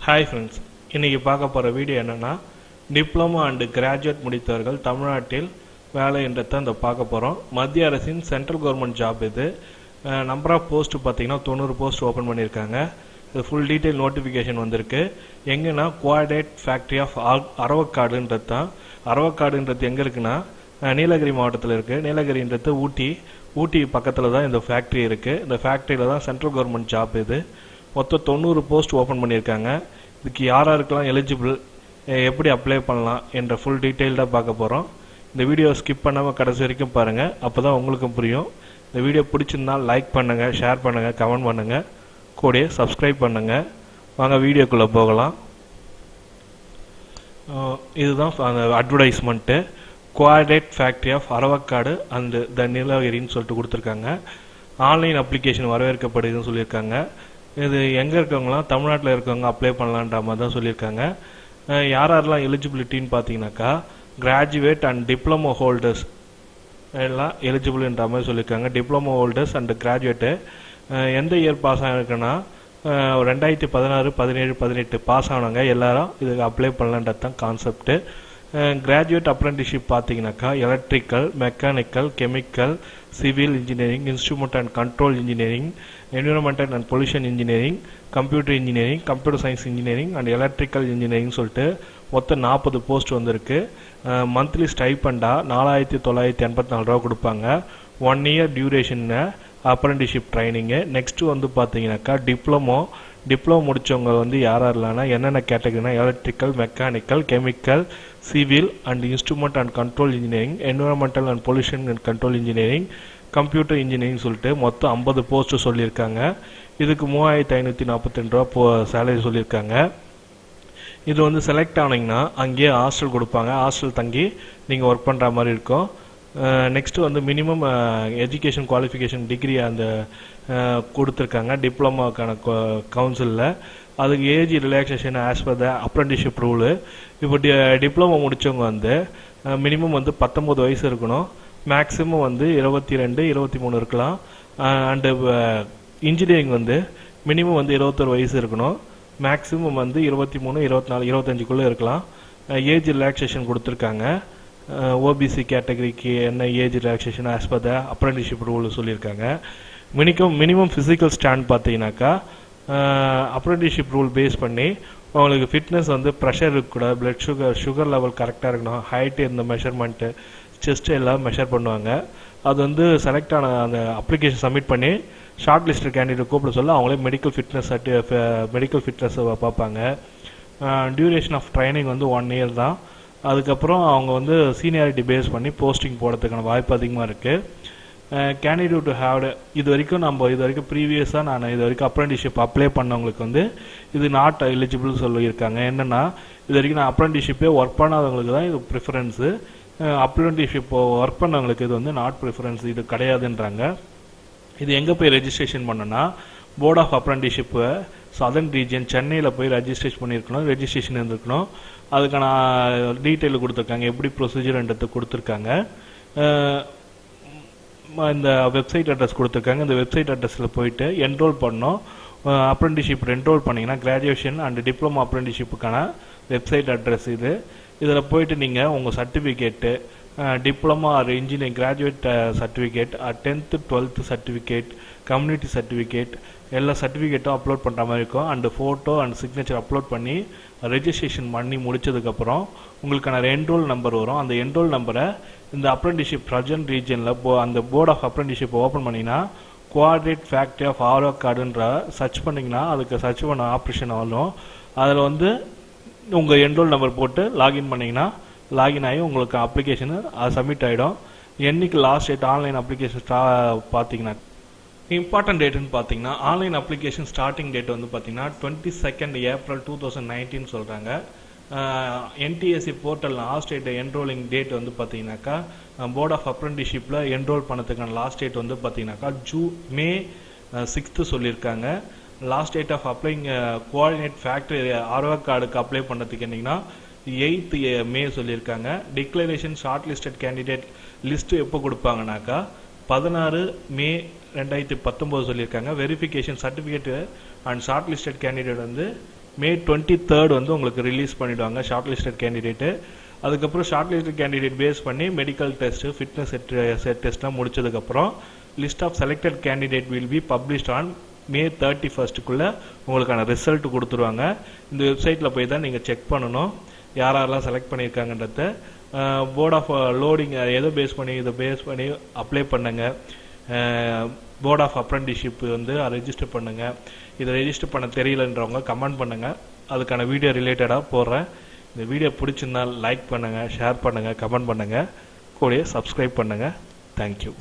Hi friends, இன்னைக்கு பார்க்க போற வீடியோ என்னன்னா டிப்ளமோ அண்ட் கிராஜுவேட் முடித்தவர்கள் தமிழ்நாட்டில் வேலை என்றதை அந்த பார்க்க போறோம். மத்திய அரசின் சென்ட்ரல் கவர்மெண்ட் ஜாப் இது. நம்பர் ஆஃப் போஸ்ட் பார்த்தீங்கன்னா 90 போஸ்ட் ஓபன் பண்ணியிருக்காங்க. இது ஃபுல் டீடைல் நோட்டிஃபிகேஷன் வந்திருக்கு. எங்கன்னா குவாடைட் ஃபேக்டரி ஆஃப் அரவக்காடுன்றது தான். அரவக்காடுன்றது எங்கே இருக்குன்னா நீலகிரி மாவட்டத்தில் இருக்குது. நீலகிரின்றது ஊட்டி பக்கத்தில் தான் இந்த ஃபேக்ட்ரி இருக்குது. இந்த ஃபேக்ட்ரியில் தான் சென்ட்ரல் கவர்மெண்ட் ஜாப் இது. மொத்தம் 90 போஸ்ட் ஓப்பன் பண்ணியிருக்காங்க. இதுக்கு யாராருக்கெல்லாம் எலிஜிபிள், எப்படி அப்ளை பண்ணலாம் என்ற ஃபுல் டீட்டெயில்டாக பார்க்க போகிறோம். இந்த வீடியோ ஸ்கிப் பண்ணாமல் கடைசி வரைக்கும் பாருங்கள், அப்போ தான் உங்களுக்கும் புரியும். இந்த வீடியோ பிடிச்சிருந்தால் லைக் பண்ணுங்கள், ஷேர் பண்ணுங்கள், கமெண்ட் பண்ணுங்கள், கூடயே சப்ஸ்கிரைப் பண்ணுங்கள். வாங்க வீடியோக்குள்ளே போகலாம். இதுதான் அந்த advertisement. Cordite factory of Aruvankadu and the நீலகிரின்னு சொல்லிட்டு கொடுத்துருக்காங்க. ஆன்லைன் அப்ளிகேஷன் வரவேற்கப்படுதுன்னு சொல்லியிருக்காங்க. இது எங்கே இருக்கவங்களாம் தமிழ்நாட்டில் இருக்கவங்க அப்ளை பண்ணலான்ற மாதிரி தான் சொல்லியிருக்காங்க. யாரெல்லாம் எலிஜிபிலிட்டின்னு பார்த்தீங்கன்னாக்கா கிராஜுவேட் அண்ட் டிப்ளமோ ஹோல்டர்ஸ் எல்லாம் எலிஜிபிள்ன்ற மாதிரி சொல்லியிருக்காங்க. டிப்ளமோ ஹோல்டர்ஸ் அண்ட் கிராஜுவேட்டு எந்த இயர் பாஸ் ஆகிருக்குன்னா 2016, 17, 18 பாஸ் ஆனவங்க எல்லாரும் இதுக்கு அப்ளை பண்ணலான்றது தான் கான்செப்ட்டு. கிராஜுவேட் அப்ரெண்டிஸ்ஷிப் பார்த்தீங்கன்னாக்கா electrical, mechanical, chemical, civil engineering, instrument and control engineering, environmental and pollution engineering, computer engineering, computer science engineering and electrical engineering சொல்லிட்டு மொத்தம் 40 post வந்திருக்கு. Monthly ஸ்டைப்பண்டாக 4984 ரூபா கொடுப்பாங்க. 1 இயர் டியூரேஷன்னு அப்ரெண்டிஸ்ஷிப் ட்ரைனிங்கு. நெக்ஸ்ட்டு வந்து பார்த்தீங்கன்னாக்கா டிப்ளமோ முடித்தவங்க வந்து யாரெல்லாம்னா என்னென்ன கேட்டகரினா electrical, mechanical, chemical, civil and instrument and control engineering, environmental and pollution and control engineering, computer engineering சொல்லிட்டு மொத்தம் 50 போஸ்ட்டு சொல்லியிருக்காங்க. இதுக்கு 3542 ரூபா சேலரி சொல்லியிருக்காங்க. இது வந்து செலக்ட் ஆனீங்கன்னா அங்கேயே ஹாஸ்டல் கொடுப்பாங்க. ஹாஸ்டல் தங்கி நீங்கள் ஒர்க் பண்ணுற மாதிரி இருக்கும். நெக்ஸ்ட்டு வந்து மினிமம் எஜுகேஷன் குவாலிஃபிகேஷன் டிகிரி அந்த கொடுத்துருக்காங்க டிப்ளமோக்கான கவுன்சிலில். அதுக்கு age relaxation as per the apprenticeship rule. இப்போ டிப்ளமோ முடித்தவங்க வந்து மினிமம் வந்து 19 வயசு இருக்கணும். மேக்ஸிமம் வந்து 22, 23 இருக்கலாம். அண்டு இன்ஜினியரிங் வந்து மினிமம் வந்து 21 வயசு இருக்கணும். மேக்ஸிமம் வந்து 23, 24, 25 இருக்கலாம். ஏஜ் ரிலாக்ஸேஷன் கொடுத்துருக்காங்க. ஓபிசி கேட்டகரிக்கு என்ன age relaxation as per the apprenticeship rule சொல்லியிருக்காங்க. மினிமம் ஃபிசிக்கல் ஸ்டாண்ட் பார்த்தீங்கன்னாக்கா அப்ரெண்டிஸ்ஷிப் ரூல் பேஸ் பண்ணி உங்களுக்கு ஃபிட்னஸ் வந்து ப்ரெஷர் இருக்கக்கூடாது, பிளட் சுகர் லெவல் கரெக்டாக இருக்கணும், ஹைட்டு, இந்த மெஷர்மெண்ட்டு, செஸ்ட்டு எல்லாம் மெஷர் பண்ணுவாங்க. அது வந்து செலக்ட் ஆன அந்த அப்ளிகேஷன் சப்மிட் பண்ணி ஷார்ட் லிஸ்டட் கேண்டிடேட் கூப்பிட சொல்ல அவங்களே மெடிக்கல் ஃபிட்னஸ் பார்ப்பாங்க. டியூரேஷன் ஆஃப் ட்ரைனிங் வந்து 1 இயர் தான். அதுக்கப்புறம் அவங்க வந்து சீனியாரிட்டி பேஸ் பண்ணி போஸ்டிங் போடுறதுக்கான வாய்ப்பு அதிகமாக இருக்குது. கேண்டிடேட் டு ஹேவ் இது வரைக்கும் ப்ரீவியஸாக நான் இது வரைக்கும் அப்ரெண்டிஸ்ஷிப் அப்ளை பண்ணவங்களுக்கு வந்து இது நாட் எலிஜிபிள் சொல்லியிருக்காங்க. என்னென்னா இது வரைக்கும் நான் அப்ரெண்டிஸ்ஷிப்பே ஒர்க் பண்ணாதவங்களுக்கு தான் இது ப்ரிஃபரன்ஸு. அப்ரெண்டிஸ்ஷிப் ஒர்க் பண்ணவங்களுக்கு இது வந்து நாட் ப்ரிஃபரன்ஸ், இது கிடையாதுன்றாங்க. இது எங்கே போய் ரெஜிஸ்ட்ரேஷன் பண்ணோன்னா போர்ட் ஆஃப் அப்ரெண்டிஸ்ஷிப்பு சதர்ன் ரீஜியன் சென்னையில் போய் ரெஜிஸ்ட்ரேஷன் இருந்திருக்கணும். அதுக்கான டீட்டெயில் கொடுத்துருக்காங்க, எப்படி ப்ரொசீஜர்ன்றது கொடுத்துருக்காங்க. இந்த வெப்சைட் அட்ரஸ் கொடுத்துருக்காங்க. இந்த வெப்சைட் அட்ரஸில் போயிட்டு என்ரோல் பண்ணோம். அப்ரெண்டிஸ்ஷிப் என்ரோல் பண்ணிங்கன்னா கிராஜுவேஷன் அண்ட் டிப்ளமோ அப்ரெண்டிஸ்ஷிப்புக்கான வெப்சைட் அட்ரஸ் இது. இதில் போயிட்டு நீங்கள் உங்கள் certificate, diploma or engineering graduate certificate, 10th 12th certificate, community certificate எல்லா சர்டிஃபிகேட்டும் அப்லோட் பண்ணுற மாதிரி இருக்கும். And photo and signature upload பண்ணி ரெஜிஸ்ட்ரேஷன் பண்ணி முடிச்சதுக்கப்புறம் உங்களுக்கான என்ரோல் நம்பர் வரும். அந்த என்ரோல் நம்பரை இந்த அப்ரெண்டிஸ்ஷிப் ப்ரெசன்ட் ரீஜனில் அந்த போர்ட் ஆஃப் அப்ரெண்டிஸ்ஷிப் ஓப்பன் பண்ணிங்கன்னா குவாடைட் ஃபேக்டரி ஆஃப் அரவக்காடுன்ற சர்ச் பண்ணிங்கன்னா அதுக்கு சர்ச் பண்ண ஆப்ரேஷன் ஆகும். அதில் வந்து உங்கள் என்ரோல் நம்பர் போட்டு லாகின் பண்ணிங்கன்னா லாகின் ஆகி உங்களுக்கு அப்ளிகேஷனு அது சப்மிட் ஆகிடும். என்னைக்கு லாஸ்ட் டேட் ஆன்லைன் அப்ளிகேஷன் பார்த்தீங்கன்னா இம்பார்ட்டன்ட் டேட்டுன்னு பார்த்தீங்கன்னா ஆன்லைன் அப்ளிகேஷன் ஸ்டார்டிங் டேட் வந்து பார்த்தீங்கன்னா 22nd April 2019 சொல்கிறாங்க. NTSC portal last date enrolling date வந்து பார்த்தீங்கன்னாக்கா போர்ட் ஆஃப் அப்ரெண்டிஸ்ஷிப்பில் என்ரோல் பண்ணதுக்கான லாஸ்ட் டேட் வந்து பார்த்தீங்கன்னாக்கா May 6th சொல்லியிருக்காங்க. Last date of applying cordite factory அரவக்காடுக்கு அப்ளை பண்ணுறதுக்கு என்னங்கன்னா 8th May சொல்லியிருக்காங்க. Declaration shortlisted candidate list எப்போ கொடுப்பாங்கனாக்கா 16 May 2019 சொல்லியிருக்காங்க. Verification certificate and shortlisted candidate வந்து மே 23 வந்து உங்களுக்கு ரிலீஸ் பண்ணிவிடுவாங்க ஷார்ட் லிஸ்டட் கேண்டிடேட்டு. அதுக்கப்புறம் ஷார்ட் லிஸ்டட் கேண்டிடேட் பேஸ் பண்ணி மெடிக்கல் டெஸ்ட்டு ஃபிட்னஸ் செட் டெஸ்ட்லாம் முடிச்சதுக்கப்புறம் list of selected candidate will be published on May 31 உங்களுக்கான ரிசல்ட் கொடுத்துருவாங்க. இந்த வெப்சைட்டில் போய் தான் நீங்கள் செக் பண்ணணும் யாரெல்லாம் செலக்ட் பண்ணியிருக்காங்கன்றத. போர்ட் ஆஃப் லோடிங் எதை பேஸ் பண்ணி இதை பேஸ் பண்ணி அப்ளை பண்ணுங்க. போர்ட் ஆஃப் அப்ரெண்டிஸ்ஷிப் வந்து ரெஜிஸ்டர் பண்ணுங்கள். இதை ரெஜிஸ்டர் பண்ண தெரியலன்றவங்க கமெண்ட் பண்ணுங்கள், அதுக்கான வீடியோ ரிலேட்டடாக போடுறேன். இந்த வீடியோ பிடிச்சிருந்தால் லைக் பண்ணுங்கள், ஷேர் பண்ணுங்கள், கமெண்ட் பண்ணுங்கள், கூடயே சப்ஸ்கிரைப் பண்ணுங்கள். தேங்க்யூ.